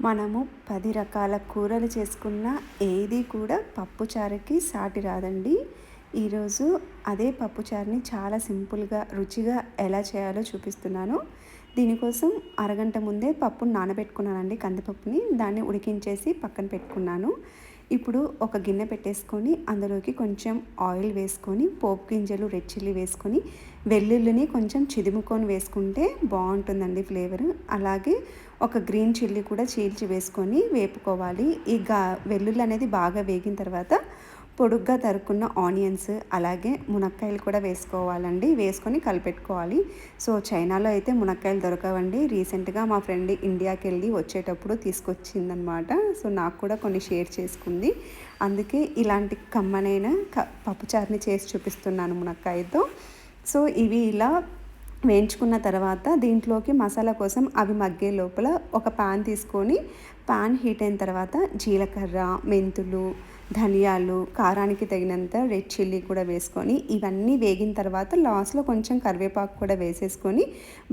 మనము 10 రకాల కూరలు చేసుకున్న ఏది కూడా పప్పుచారుకి సాటి రాదండి. ఈరోజు అదే పప్పుచారుని చాలా సింపుల్‌గా, రుచిగా ఎలా చేయాలో చూపిస్తున్నాను. దీనికోసం అరగంట ముందే పప్పుని నానబెట్టుకున్నానండి, కందిపప్పుని. దాన్ని ఉడికించేసి పక్కన పెట్టుకున్నాను. ఇప్పుడు ఒక గిన్నె పెట్టేసుకొని అందులోకి కొంచెం ఆయిల్ వేసుకొని, పోపు గింజలు, రెడ్ చిల్లీ వేసుకొని, వెల్లుల్లిని కొంచెం చిదుముకొని వేసుకుంటే బాగుంటుందండి ఫ్లేవర్. అలాగే ఒక గ్రీన్ చిల్లీ కూడా చీల్చి వేసుకొని వేపుకోవాలి. ఈ వెల్లుల్లి అనేది బాగా వేగిన తర్వాత పొడుగ్గా తరుక్కున్న ఆనియన్స్, అలాగే మునక్కాయలు కూడా వేసుకోవాలండి. వేసుకొని కలిపెట్టుకోవాలి. సో చైనాలో అయితే మునక్కాయలు దొరకవండి. రీసెంట్గా మా ఫ్రెండ్ ఇండియాకి వెళ్ళి వచ్చేటప్పుడు తీసుకొచ్చిందనమాట. సో నాకు కూడా కొన్ని షేర్ చేసుకుంది. అందుకే ఇలాంటి కమ్మనైన పప్పుచారుని చేసి చూపిస్తున్నాను మునక్కాయతో. సో ఇవి ఇలా వేయించుకున్న తర్వాత దీంట్లోకి మసాలా కోసం అవి మగ్గే లోపల ఒక పాన్ తీసుకొని, పాన్ హీట్ అయిన తర్వాత జీలకర్ర, మెంతులు, ధనియాలు, కారానికి తగినంత రెడ్ చిల్లీ కూడా వేసుకొని, ఇవన్నీ వేగిన తర్వాత లాస్ట్లో కొంచెం కరివేపాకు కూడా వేసేసుకొని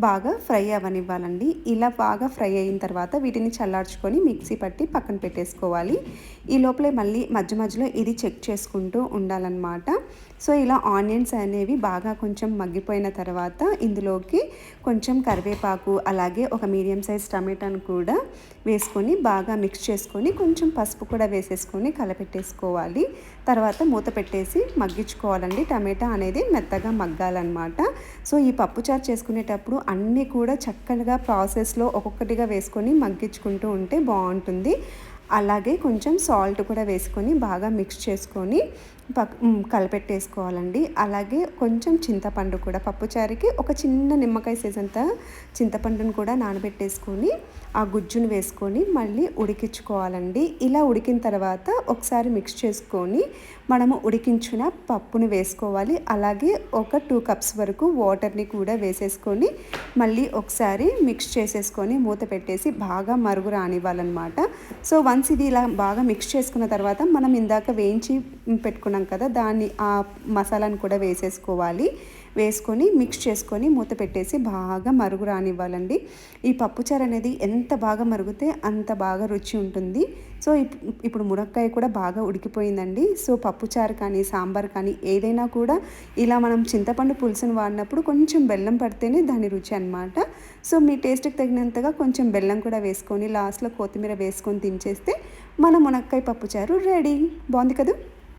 బాగా ఫ్రై అవ్వనివ్వాలండి. ఇలా బాగా ఫ్రై అయిన తర్వాత వీటిని చల్లార్చుకొని మిక్సీ పట్టి పక్కన పెట్టేసుకోవాలి. ఈ లోపలే మళ్ళీ మధ్య మధ్యలో ఇది చెక్ చేసుకుంటూ ఉండాలన్నమాట. సో ఇలా ఆనియన్స్ అనేవి బాగా కొంచెం మగ్గిపోయిన తర్వాత ఇందులోకి కొంచెం కరివేపాకు, అలాగే ఒక మీడియం సైజ్ టమాటాను కూడా వేసుకొని బాగా మిక్స్ చేసుకొని కొంచెం పసుపు కూడా వేసేసుకొని కలపెట్టేసుకోవాలి. తర్వాత మూత పెట్టేసి మగ్గించుకోవాలండి. టమాటా అనేది మెత్తగా మగ్గాలన్నమాట. సో ఈ పప్పుచారు చేసుకునేటప్పుడు అన్నీ కూడా చక్కగా ప్రాసెస్లో ఒక్కొక్కటిగా వేసుకొని మగ్గించుకుంటూ ఉంటే బాగుంటుంది. అలాగే కొంచెం సాల్ట్ కూడా వేసుకొని బాగా మిక్స్ చేసుకొని కలిపెట్టేసుకోవాలండి. అలాగే కొంచెం చింతపండు కూడా, పప్పుచారుకి ఒక చిన్న నిమ్మకాయ సైజ్ అంతా చింతపండును కూడా నానబెట్టేసుకొని ఆ గుజ్జును వేసుకొని మళ్ళీ ఉడికించుకోవాలండి. ఇలా ఉడికిన తర్వాత ఒకసారి మిక్స్ చేసుకొని మనము ఉడికించిన పప్పుని వేసుకోవాలి. అలాగే ఒక 2 కప్స్ వరకు వాటర్ని కూడా వేసేసుకొని మళ్ళీ ఒకసారి మిక్స్ చేసేసుకొని మూత పెట్టేసి బాగా మరుగు రానివ్వాలన్నమాట. సో వన్స్ ఇది ఇలా బాగా మిక్స్ చేసుకున్న తర్వాత మనం ఇందాక వేయించి పెట్టుకున్నాం కదా, దాన్ని ఆ మసాలాను కూడా వేసేసుకోవాలి. వేసుకొని మిక్స్ చేసుకొని మూత పెట్టేసి బాగా మరుగు రానివ్వాలండి. ఈ పప్పుచారు అనేది ఎంత బాగా మరుగుతే అంత బాగా రుచి ఉంటుంది. సో ఇప్పుడు మునక్కాయ కూడా బాగా ఉడికిపోయిందండి. సో పప్పుచారు కానీ సాంబార్ కానీ ఏదైనా కూడా ఇలా మనం చింతపండు పులుసును వాడినప్పుడు కొంచెం బెల్లం పడితేనే దాని రుచి అనమాట. సో మీ టేస్ట్కి తగినంతగా కొంచెం బెల్లం కూడా వేసుకొని లాస్ట్లో కొత్తిమీర వేసుకొని దించేస్తే మన మునక్కాయ పప్పుచారు రెడీ. బాగుంది కదా.